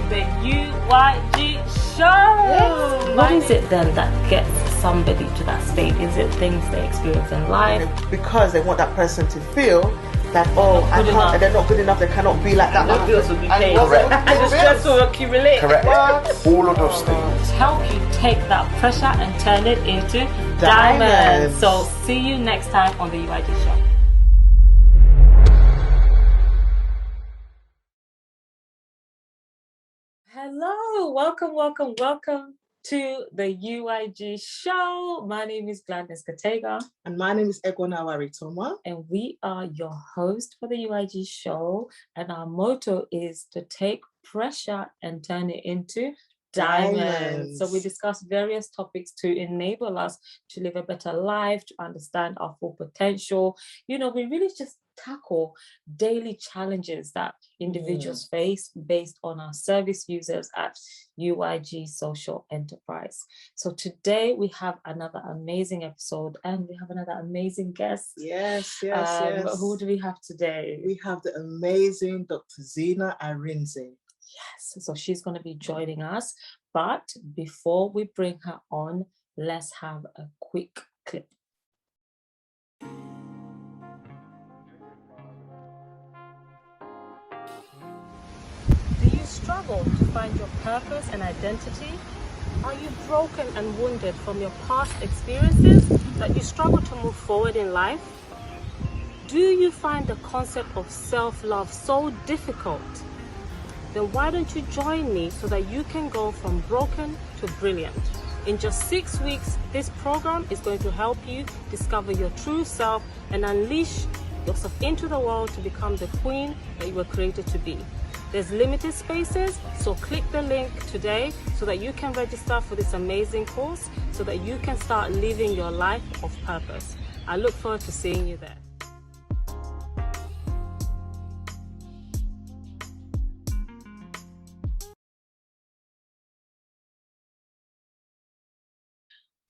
the UYG show. Yes. What is it then that gets somebody to that state? Is it things they experience in life? Because they want that person to feel that, oh, they're not good enough, they cannot be like that. No bills will be paid. Correct. And the stress will accumulate. Correct. All of those things. Help you take that pressure and turn it into diamonds. So see you next time on the UYG show. Hello, welcome to the UYG show. My name is Gladness Katega. And my name is Egwanawa Ritoma. And we are your host for the UYG show. And our motto is to take pressure and turn it into diamonds. So we discuss various topics to enable us to live a better life, to understand our full potential. You know, we really just tackle daily challenges that individuals face based on our service users at UYG Social Enterprise. So today we have another amazing episode and we have another amazing guest. Yes. Who do we have today? We have the amazing Dr. Zina Arinze. Yes, so she's going to be joining us. But before we bring her on, let's have a quick clip. Do you struggle to find your purpose and identity? Are you broken and wounded from your past experiences that you struggle to move forward in life? Do you find the concept of self-love so difficult? Then why don't you join me so that you can go from broken to brilliant? In just 6 weeks, this program is going to help you discover your true self and unleash yourself into the world to become the queen that you were created to be. There's limited spaces, so click the link today so that you can register for this amazing course so that you can start living your life of purpose. I look forward to seeing you there.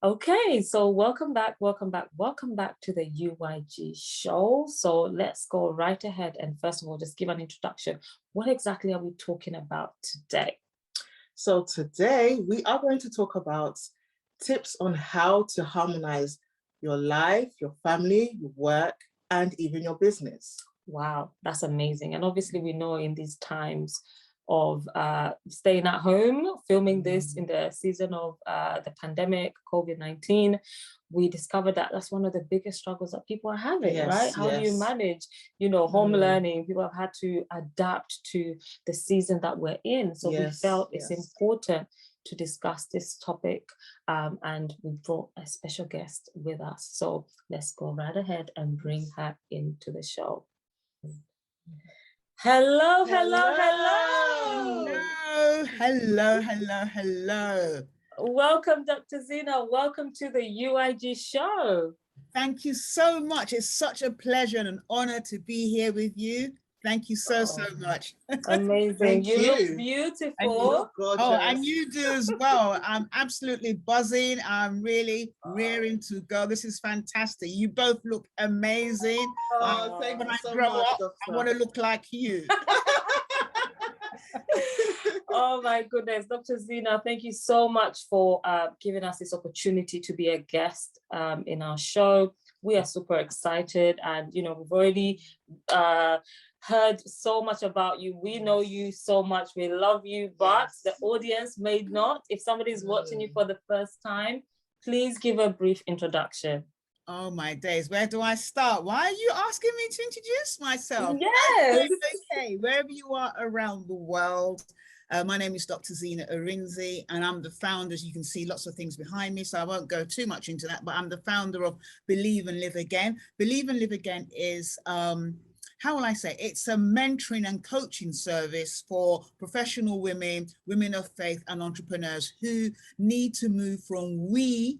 Okay, so welcome back to the UYG show. So let's go right ahead and first of all, just give an introduction. What exactly are we talking about today? So today we are going to talk about tips on how to harmonize your life, your family, your work, and even your business. Wow, that's amazing. And obviously we know in these times of staying at home, filming this in the season of the pandemic, COVID-19, we discovered that that's one of the biggest struggles that people are having, right? How do you manage, home learning? People have had to adapt to the season that we're in. So we felt it's important to discuss this topic and we brought a special guest with us. So let's go right ahead and bring her into the show. Hello. Welcome, Dr. Zina. Welcome to the UYG show. Thank you so much. It's such a pleasure and an honor to be here with you. Thank you so much. Amazing. You look beautiful. And you do as well. I'm absolutely buzzing. I'm really rearing to go. This is fantastic. You both look amazing. Thank when you I so grow much, up, Doctor. I want to look like you. Oh my goodness, Dr. Zina, thank you so much for giving us this opportunity to be a guest in our show. We are super excited, and we've already heard so much about you. We know you so much. We love you, but the audience may not. If somebody's watching you for the first time, please give a brief introduction. Oh my days, where do I start? Why are you asking me to introduce myself? Yes. Okay, wherever you are around the world. My name is Dr. Zina Arinze, and I'm the founder. As you can see, lots of things behind me, so I won't go too much into that, but I'm the founder of Believe and Live Again. Believe and Live Again is, how will I say, it's a mentoring and coaching service for professional women, women of faith, and entrepreneurs who need to move from we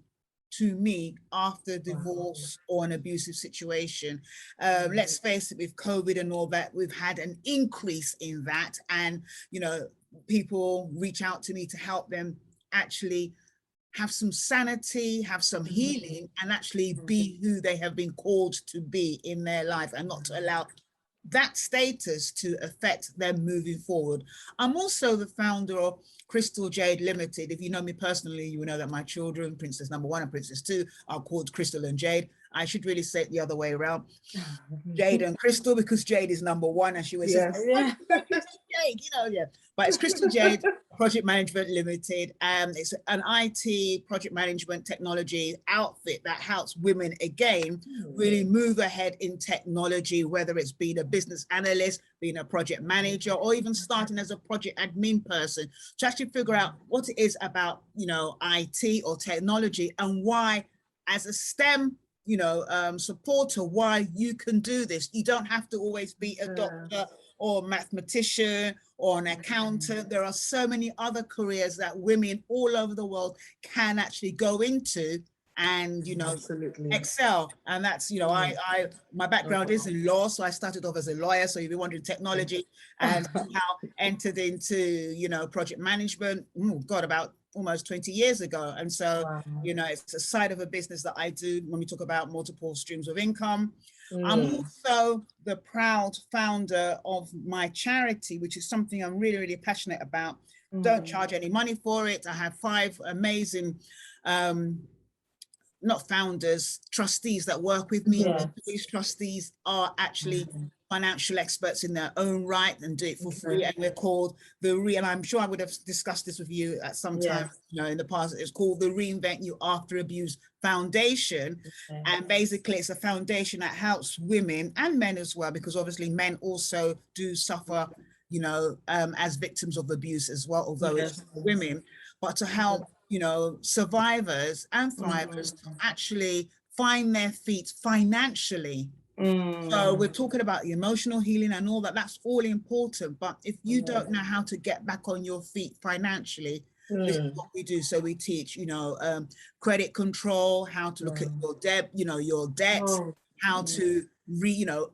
to me after divorce or an abusive situation. Let's face it, with COVID and all that, we've had an increase in that. And, people reach out to me to help them actually have some sanity, have some healing, and actually be who they have been called to be in their life, and not to allow that status to affect them moving forward. I'm also the founder of Crystal Jade Limited. If you know me personally, you will know that my children, Princess number 1 and Princess 2, are called Crystal and Jade. I should really say it the other way around. Jade and Crystal, because Jade is number 1, and she always says, Yeah. Jade, yeah. But it's Crystal Jade Project Management Limited. It's an IT project management technology outfit that helps women again really move ahead in technology, whether it's being a business analyst, being a project manager, or even starting as a project admin person, to actually figure out what it is about, IT or technology, and why, as a STEM supporter, why you can do this. You don't have to always be a doctor or mathematician or an accountant. There are so many other careers that women all over the world can actually go into and Absolutely. excel. And that's my background is in law, so I started off as a lawyer. So you'll be wondering, technology, and somehow entered into project management. God, about almost 20 years ago. And so it's a side of a business that I do when we talk about multiple streams of income. I'm also the proud founder of my charity, which is something I'm really, really passionate about. Don't charge any money for it. I have 5 amazing not founders, trustees that work with me. These trustees are actually financial experts in their own right and do it for free. And we're called and I'm sure I would have discussed this with you at some time, in the past. It's called the Reinvent You After Abuse Foundation. And basically it's a foundation that helps women and men as well, because obviously men also do suffer, as victims of abuse as well, although it's women, but to help survivors and thrivers to actually find their feet financially. So we're talking about the emotional healing and all that. That's all important. But if you don't know how to get back on your feet financially, this is what we do. So we teach, credit control, how to look at your debt, your debts, how to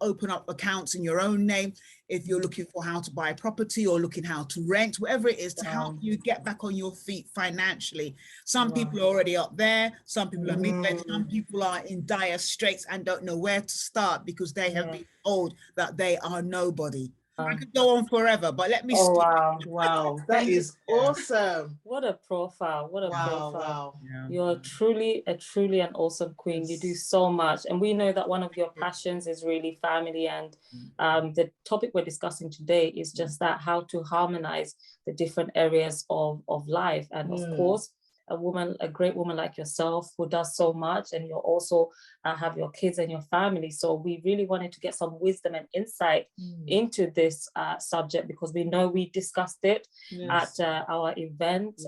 open up accounts in your own name. If you're looking for how to buy property or looking how to rent, whatever it is, to help you get back on your feet financially. Some people are already up there, some people are mid-range, some people are in dire straits and don't know where to start because they have been told that they are nobody. I could go on forever, but let me stop. Wow, that is awesome. What a profile. What a profile. Wow. You're truly an awesome queen. You do so much. And we know that one of your passions is really family. And the topic we're discussing today is just that, how to harmonize the different areas of life. And of course, a great woman like yourself who does so much, and you also have your kids and your family. So we really wanted to get some wisdom and insight into this subject, because we know we discussed it at our event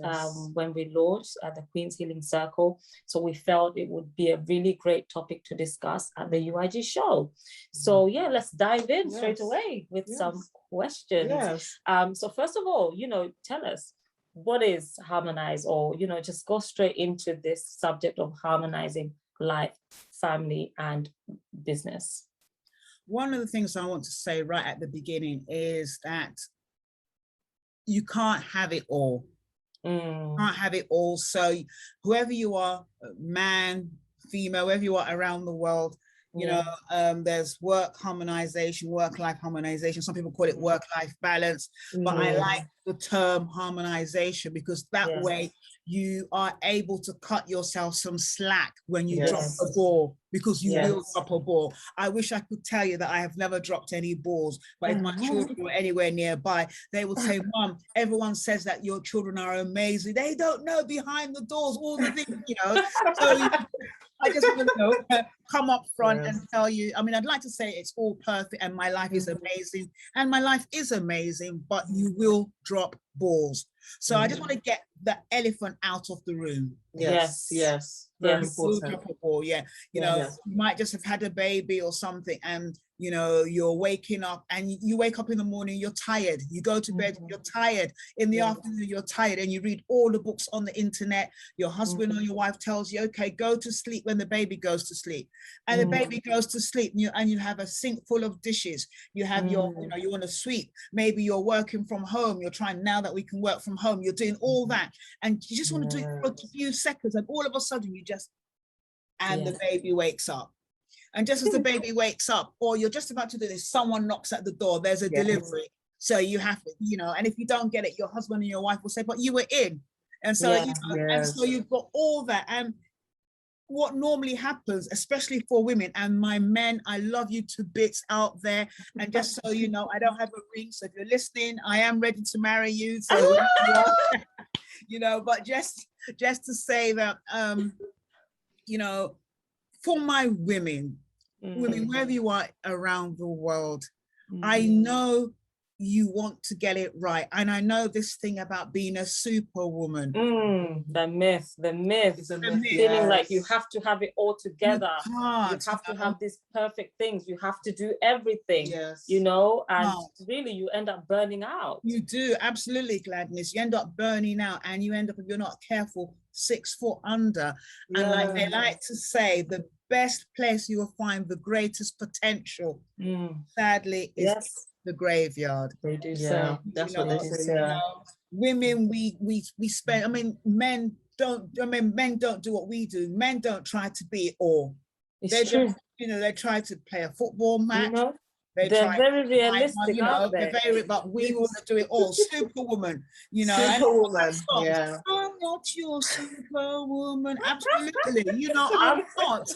when we launched at the Queen's Healing Circle. So we felt it would be a really great topic to discuss at the UYG show. So let's dive in straight away with some questions. So first of all, tell us, what is harmonize? Or just go straight into this subject of harmonizing life, family, and business. One of the things I want to say right at the beginning is that you can't have it all. Can't have it all. So whoever you are, man, female, wherever you are around the world, there's work harmonization, work-life harmonization. Some people call it work-life balance, but I like the term harmonization, because that way you are able to cut yourself some slack when you drop a ball, because you will drop a ball. I wish I could tell you that I have never dropped any balls, but if my children were anywhere nearby, they would say, Mom, everyone says that your children are amazing. They don't know behind the doors all the things, So I just want to come up front and tell you, I mean, I'd like to say it's all perfect and my life is amazing, and my life is amazing, but you will drop balls. So I just want to get the elephant out of the room. Yes. Very important. You might just have had a baby or something, and you're waking up, and you wake up in the morning, you're tired, you go to bed, you're tired, in the afternoon you're tired, and you read all the books on the internet. Your husband or your wife tells you, okay, go to sleep when the baby goes to sleep, and the baby goes to sleep, and you have a sink full of dishes, you have your you want to sweep, maybe you're working from home, you're trying, now that we can work from home, you're doing all that, and you just want to do it for a few seconds, and all of a sudden the baby wakes up. And just as the baby wakes up, or you're just about to do this, someone knocks at the door, there's a delivery. So you have to, and if you don't get it, your husband and your wife will say, but you were in. And so, and so you've got all that. And what normally happens, especially for women, and my men, I love you to bits out there. And just so you know, I don't have a ring. So if you're listening, I am ready to marry you. So, but just to say that, for my women, wherever you are around the world, I know you want to get it right. And I know this thing about being a superwoman. The myth. Feeling like you have to have it all together. You have to have these perfect things. You have to do everything, and really you end up burning out. You do, absolutely, Gladness. You end up burning out, and you end up, if you're not careful, 6 foot under. And like they like to say, the best place you will find the greatest potential, sadly, is the graveyard. They do say. That's what they say. Women, we spend, men don't do what we do. Men don't try to be it all. They just, they try to play a football match. They're very realistic, but we want to do it all. Superwoman, Superwoman, I'm not your superwoman. Absolutely, I'm not.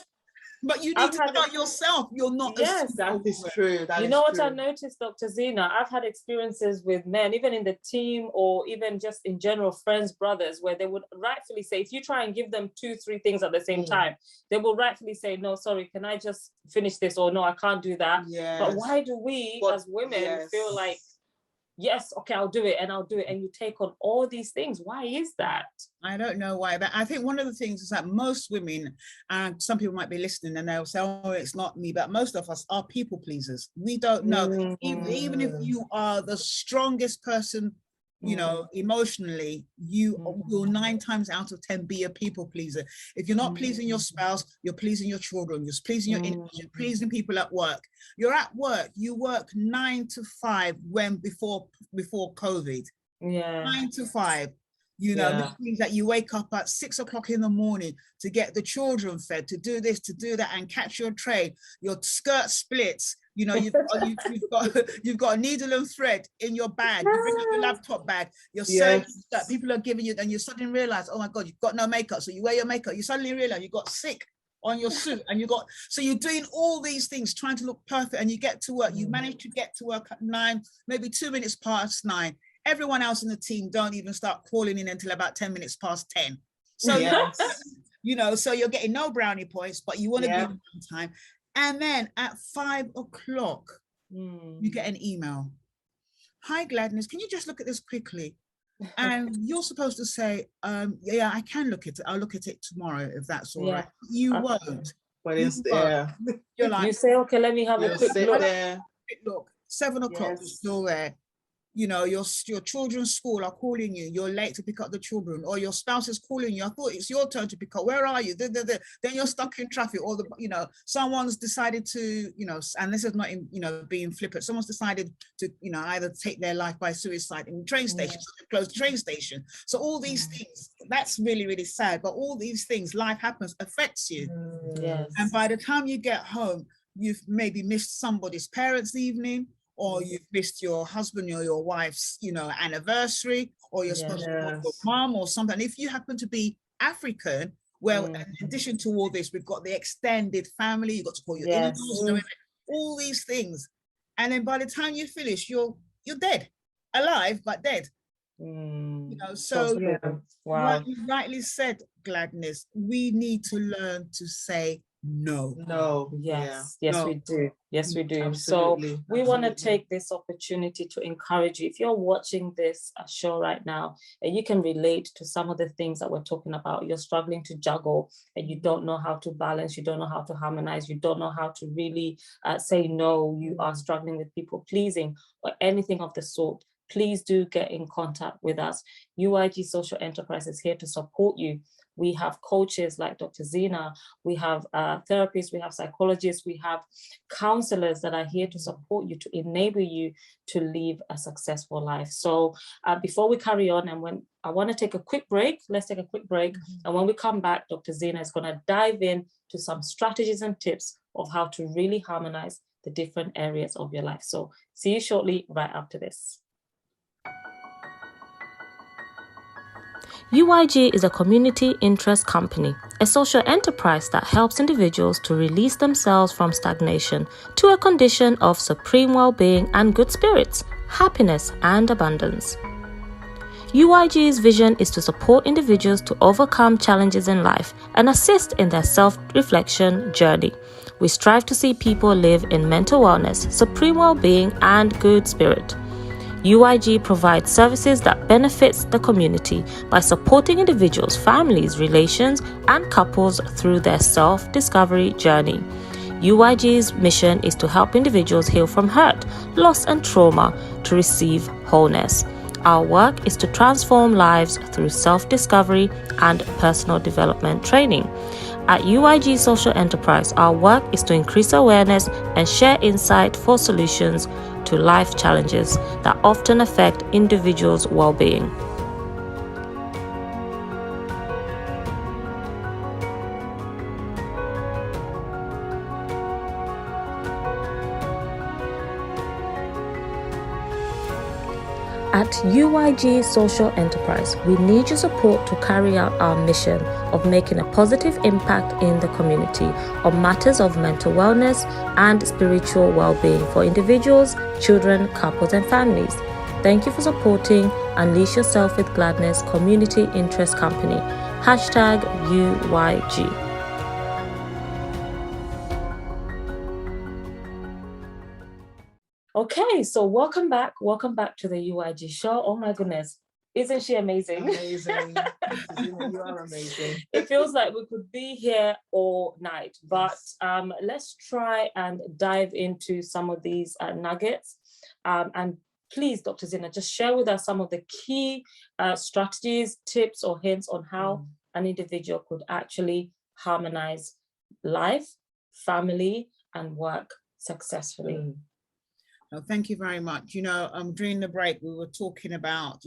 But you need to tell yourself you're not. Yes, that is true. You know what I noticed, Dr. Zina? I've had experiences with men, even in the team or even just in general, friends, brothers, where they would rightfully say, if you try and give them 2-3 things at the same time, they will rightfully say, no, sorry, can I just finish this? Or no, I can't do that. But why do we as women feel like, yes, okay, I'll do it. And you take on all these things. Why is that? I don't know why, but I think one of the things is that most women, and some people might be listening and they'll say, oh, it's not me, but most of us are people pleasers. We don't know. Even if you are the strongest person, emotionally, you will 9 times out of 10 be a people pleaser. If you're not pleasing your spouse, you're pleasing your children, you're pleasing your in-laws, you're pleasing people at work. You're at work, you work 9 to 5 before COVID. 9 to 5. This means that you wake up at 6 o'clock in the morning to get the children fed, to do this, to do that, and catch your train. Your skirt splits. You've got a needle and thread in your bag. You bring up your laptop bag. You're saying that people are giving you, and you suddenly realize, oh my God, you've got no makeup. So you wear your makeup. You suddenly realize you got sick on your suit, and so you're doing all these things, trying to look perfect, and you get to work. You manage to get to work at 9, maybe 2 minutes past 9. Everyone else in the team don't even start calling in until about 10 minutes past 10. So, so you're getting no brownie points, but you want to be on time. And then at 5 o'clock, you get an email. Hi, Gladness, can you just look at this quickly? And you're supposed to say, yeah, I can look at it. I'll look at it tomorrow, if that's all right. You won't. But it's there. You're like, you say, okay, let me have a quick look. Look, 7 o'clock is still there. Your children's school are calling you, you're late to pick up the children, or your spouse is calling you, I thought it's your turn to pick up, where are you? Then you're stuck in traffic, or someone's decided to, and this is not, being flippant, someone's decided to, either take their life by suicide in the train station, close the train station. So all these things, that's really, really sad, but all these things, life happens, affects you. And by the time you get home, you've maybe missed somebody's parents' evening, or you've missed your husband or your wife's, anniversary, or you're supposed to call your mom or something. If you happen to be African, well, in addition to all this, we've got the extended family, you've got to call your in-laws, all these things. And then by the time you finish, you're dead, alive, but dead. So what you rightly said, Gladness, we need to learn to say no. Yes, we do. Yes, we do. Absolutely. So we want to take this opportunity to encourage you. If you're watching this show right now and you can relate to some of the things that we're talking about, you're struggling to juggle and you don't know how to balance, you don't know how to harmonize, you don't know how to really say no, you are struggling with people pleasing or anything of the sort, please do get in contact with us. UYG Social Enterprise is here to support you. We have coaches like Dr. Zina, we have therapists, we have psychologists, we have counselors that are here to support you, to enable you to live a successful life. So before we carry on, and I want to take a quick break, let's take a quick break. And when we come back, Dr. Zina is going to dive in to some strategies and tips of how to really harmonize the different areas of your life. So see you shortly right after this. UYG is a community interest company, a social enterprise that helps individuals to release themselves from stagnation to a condition of supreme well-being and good spirits, happiness and abundance. UYG's vision is to support individuals to overcome challenges in life and assist in their self-reflection journey. We strive to see people live in mental wellness, supreme well-being and good spirit. UYG provides services that benefits the community by supporting individuals, families, relations, and couples through their self-discovery journey. UYG's mission is to help individuals heal from hurt, loss, and trauma to receive wholeness. Our work is to transform lives through self-discovery and personal development training. At UYG Social Enterprise, our work is to increase awareness and share insight for solutions to life challenges that often affect individuals' well-being. At UYG Social Enterprise, we need your support to carry out our mission of making a positive impact in the community on matters of mental wellness and spiritual well-being for individuals, children, couples, and families. Thank you for supporting Unleash Yourself with Gladness Community Interest Company. #UYG. Okay, so welcome back to the UYG show. Oh my goodness, isn't she amazing? Amazing. You are amazing. It feels like we could be here all night, but let's try and dive into some of these nuggets. And please, Dr. Zina, just share with us some of the key strategies, tips, or hints on how an individual could actually harmonize life, family, and work successfully. Thank you very much. During the break, we were talking about,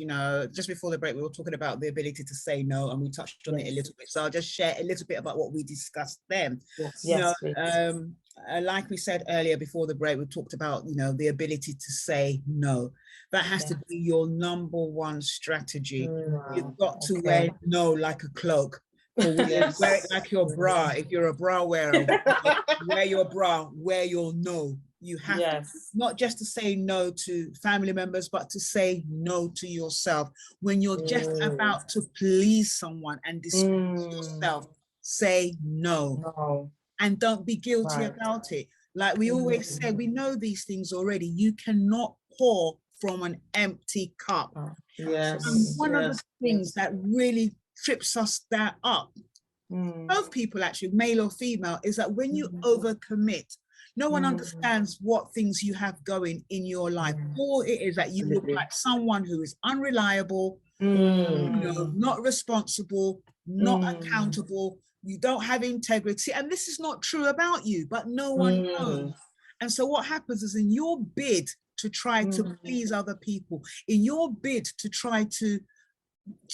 just before the break, we were talking about the ability to say no, and we touched on it a little bit. So I'll just share a little bit about what we discussed then. Like we said earlier before the break, we talked about, the ability to say no. That has to be your number one strategy. You've got to wear no like a cloak. Or wear it like your bra. If you're a bra wearer, wear your bra, wear your no. You have to, not just to say no to family members, but to say no to yourself. When you're just about to please someone and displease yourself, say no. And don't be guilty about it. Like we always say, we know these things already. You cannot pour from an empty cup. And one of the things that really trips us that up, both people actually, male or female, is that when you overcommit, no one understands what things you have going in your life. All it is that you look like someone who is unreliable, not responsible, not accountable. You don't have integrity. And this is not true about you, but no one knows. And so what happens is, in your bid to try to please other people, in your bid to try to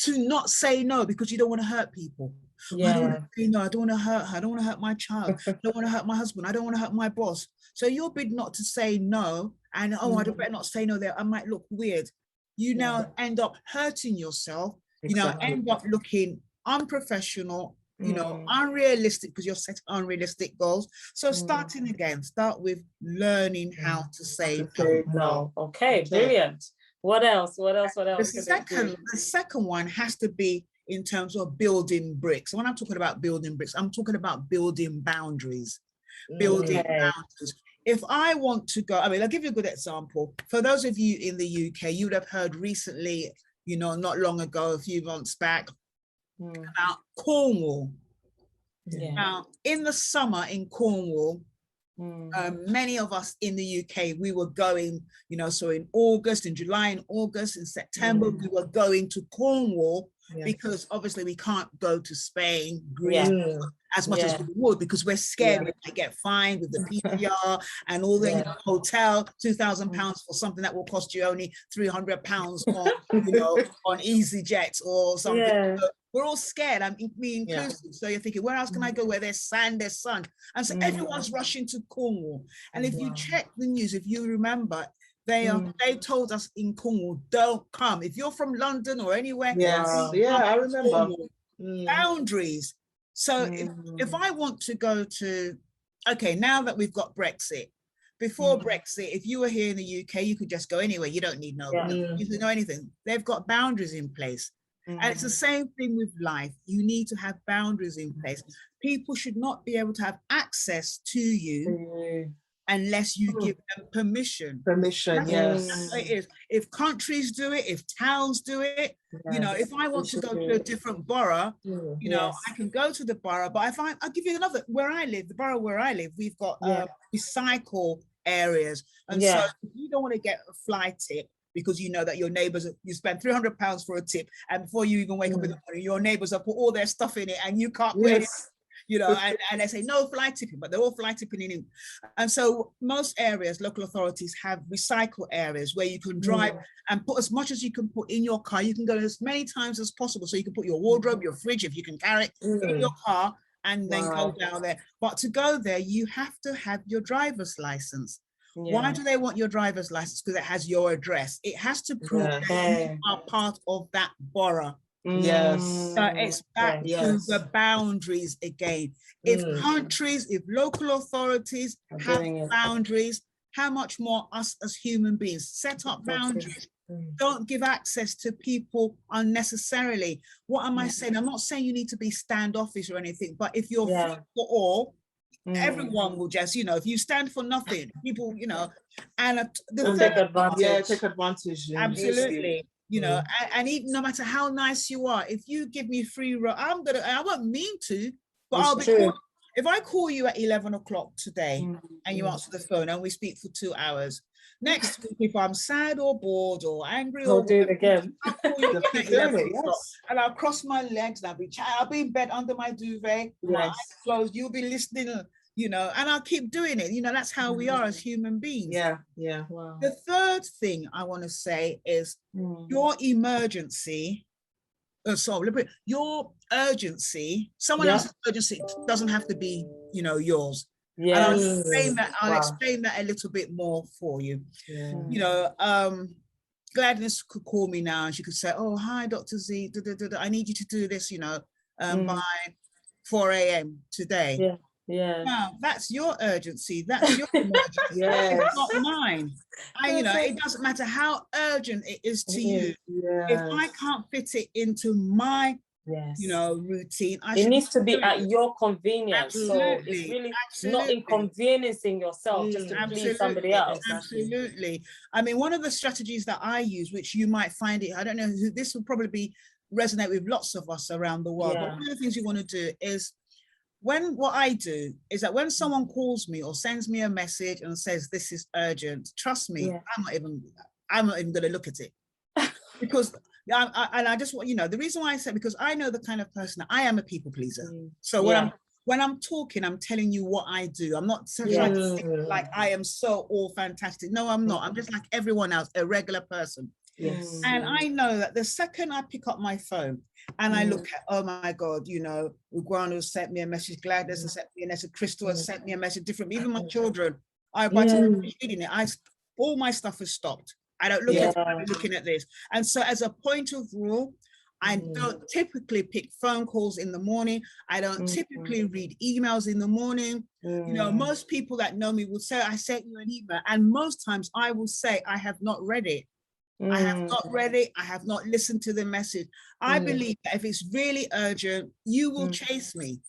not say no because you don't want to hurt people. I don't want to say no, I don't want to hurt her, I don't want to hurt my child, I don't want to hurt my husband, I don't want to hurt my boss. So your bid not to say no, and I better not say no there, I might look weird. You now end up hurting yourself, end up looking unprofessional, unrealistic, because you're setting unrealistic goals. So starting again, start with learning how to say no. Okay, brilliant. What else? The second one has to be in terms of building bricks. When I'm talking about building bricks, I'm talking about building boundaries. Boundaries. If I want to go, I'll give you a good example. For those of you in the UK, you would have heard recently, not long ago, a few months back, about Cornwall. Now, in the summer in Cornwall, many of us in the UK, we were going, so in August, in July, in August, in September, we were going to Cornwall because obviously we can't go to Spain, Greece, Yeah. as much as we would, because we're scared we might get fined with the PCR and all the hotel, £2,000 for something that will cost you only £300 on, you know, on EasyJet or something. Yeah. So we're all scared. I'm me inclusive. So you're thinking, where else can I go where there's sand, there's sun? And so everyone's rushing to Cornwall. And if you check the news, if you remember, they told us in Cornwall, don't come. If you're from London or anywhere, I remember. Boundaries. So if I want to go to, okay, now that we've got Brexit, before Brexit, if you were here in the UK, you could just go anywhere. You don't need you don't know anything. They've got boundaries in place. And it's the same thing with life. You need to have boundaries in place. People should not be able to have access to you unless you give them permission. That's what it is. If countries do it, if towns do it, you know, if I want to go to a different borough, you know, I can go to the borough. But if I'll give you another, where I live, the borough where I live, we've got recycle areas. And so if you don't want to get a fly tip, because you know that your neighbors, you spend £300 for a tip, and before you even wake up in the morning, your neighbors have put all their stuff in it and you can't put it, you know, and they say no fly tipping, but they're all fly tipping in. And so most areas, local authorities have recycle areas where you can drive and put as much as you can put in your car. You can go as many times as possible. So you can put your wardrobe, your fridge, if you can carry it in your car, and then go down there. But to go there, you have to have your driver's license. Why do they want your driver's license? Because it has your address. It has to prove that you are part of that borough. So it's back to the boundaries again. If countries, if local authorities have boundaries, how much more us as human beings? Set up boundaries. Don't give access to people unnecessarily. What am I saying? I'm not saying you need to be standoffish or anything, but if you're free for all, everyone will just, you know, if you stand for nothing, people, you know, and take advantage. Take advantage. Absolutely. You know, and even no matter how nice you are, if you give me free row, I won't mean to, but I'll be cool. If I call you at 11 o'clock today and you answer the phone and we speak for 2 hours, next week, if I'm sad or bored or angry or do it again. I'll call you again at 11 o'clock, and I'll cross my legs and I'll be in bed under my duvet, my eyes closed, you'll be listening, you know, and I'll keep doing it. You know, that's how we are as human beings. Wow. The third thing I want to say is your emergency, your urgency, someone else's urgency doesn't have to be, you know, yours. And I'll explain that a little bit more for you. You know, Gladys could call me now and she could say, oh, hi, Dr. Z, I need you to do this, you know, by 4 a.m. today. Now, that's your urgency. That's your emergency. It's not mine. You know, it doesn't matter how urgent it is to you. If I can't fit it into my, you know, routine, it needs to be at your convenience. So it's really not inconveniencing yourself just to please somebody else. Absolutely. I mean, one of the strategies that I use, which you might find it, I don't know, this will probably resonate with lots of us around the world. But one of the things you want to do is, what I do is that when someone calls me or sends me a message and says this is urgent, trust me, I'm not even going to look at it, because I just want, you know, the reason why I say, because I know the kind of person I am, a people pleaser. So when I'm talking, I'm telling you what I do. I'm not trying to think like I am so all fantastic. No, I'm not. I'm just like everyone else, a regular person. And I know that the second I pick up my phone and I look at, oh my God, you know, Uguano sent me a message, Gladys has sent me a message, Crystal has sent me a message, different, even my children, by the time I'm reading it, all my stuff has stopped. I don't look at it, I'm looking at this. And so as a point of rule, I don't typically pick phone calls in the morning. I don't typically read emails in the morning. You know, most people that know me will say, I sent you an email. And most times I will say, I have not read it. I have not read it. I have not listened to the message. I believe that if it's really urgent, you will chase me.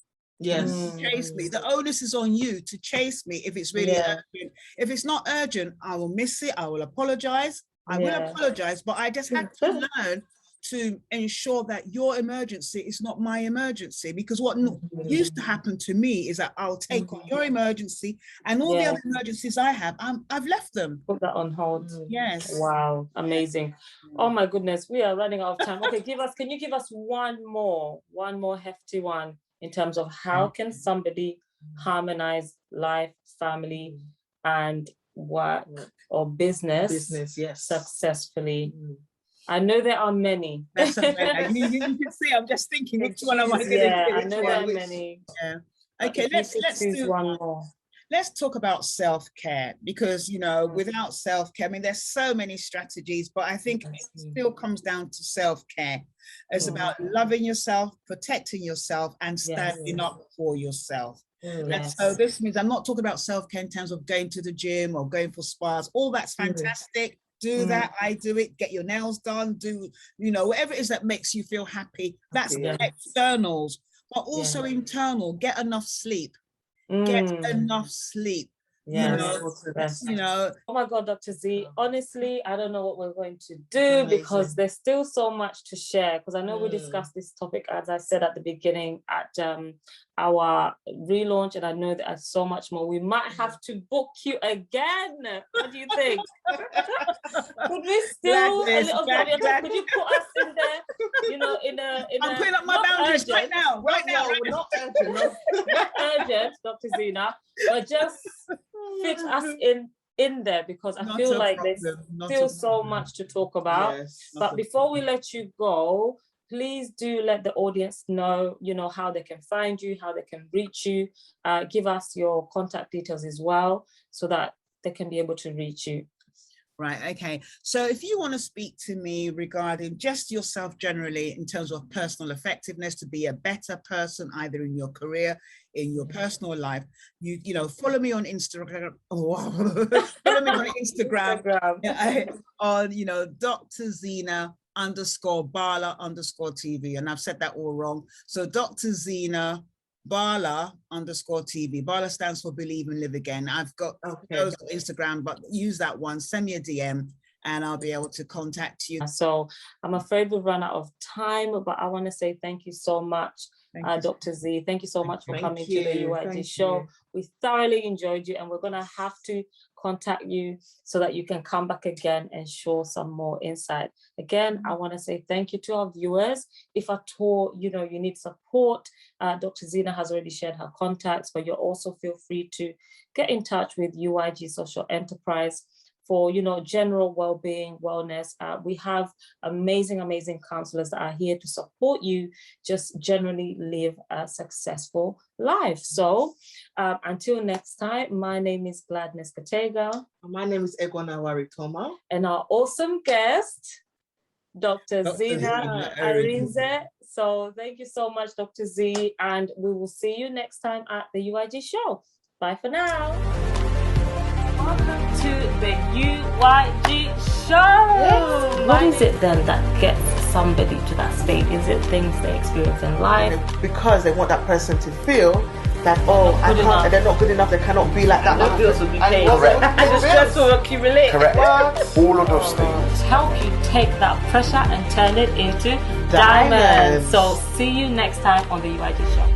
Chase me. The onus is on you to chase me if it's really urgent. If it's not urgent, I will miss it. I will apologize. I will apologize, but I just have to learn to ensure that your emergency is not my emergency, because what used to happen to me is that I'll take on your emergency, and all the other emergencies I have, I've left them. Put that on hold. Yes. Wow, amazing. Oh my goodness, we are running out of time. Okay, can you give us one more hefty one in terms of how can somebody harmonize life, family, and work or business successfully? I know there are many. That's you can see I'm just thinking which one am I going to do? I know there are many. Yeah. Okay, let's do one more. Let's talk about self-care, because without self-care, I mean, there's so many strategies, but I think it still comes down to self-care. It's about loving yourself, protecting yourself, and standing up for yourself. And so this means I'm not talking about self-care in terms of going to the gym or going for spas. All that's fantastic. Do that. I do it. Get your nails done. Do, whatever it is that makes you feel happy. That's externals, but also internal. Get enough sleep. Get enough sleep. Oh my God, Dr. Z, honestly, I don't know what we're going to do because there's still so much to share, because I know we discussed this topic, as I said at the beginning, at our relaunch, and I know that there's so much more. We might have to book you again. What do you think? Could we still could you put us in there, I'm putting up my boundaries right now. We're not urgent. Not urgent, Dr. Zina, but just fit us in there, because I feel like there's still so much to talk about. But before we let you go, please do let the audience know, how they can find you, how they can reach you. Give us your contact details as well, so that they can be able to reach you. Right, okay. So if you want to speak to me regarding just yourself generally in terms of personal effectiveness, to be a better person, either in your career, in your personal life, you follow me on Instagram. Follow me on Instagram. On, Dr. Zina _Bala_TV. And I've said that all wrong. So Dr. Zina Bala_TV. Bala stands for Believe and Live Again. I've got those on Instagram, but use that one. Send me a DM and I'll be able to contact you. So I'm afraid we've run out of time, but I want to say thank you so much, Dr. Z. Thank you so much for coming to the UYG show. We thoroughly enjoyed you, and we're going to have to contact you so that you can come back again and show some more insight. Again, I want to say thank you to our viewers. If at all, you need support, Dr. Zina has already shared her contacts, but you also feel free to get in touch with UYG Social Enterprise for, general well-being, wellness. We have amazing counselors that are here to support you just generally live a successful life. So until next time, my name is Gladness Katega. My name is Egona Waritoma. And our awesome guest, Dr. Zina Arinze. So thank you so much, Dr. Z, and we will see you next time at the UYG show. Bye for now. Welcome to the UYG show. What is it then that gets somebody to that state? Is it things they experience in life? Because they want that person to feel that, they're not good enough, they cannot be like that. No bills will be paid. And the stress will accumulate. Correct. All of those things. Help you take that pressure and turn it into diamonds. So see you next time on the UYG show.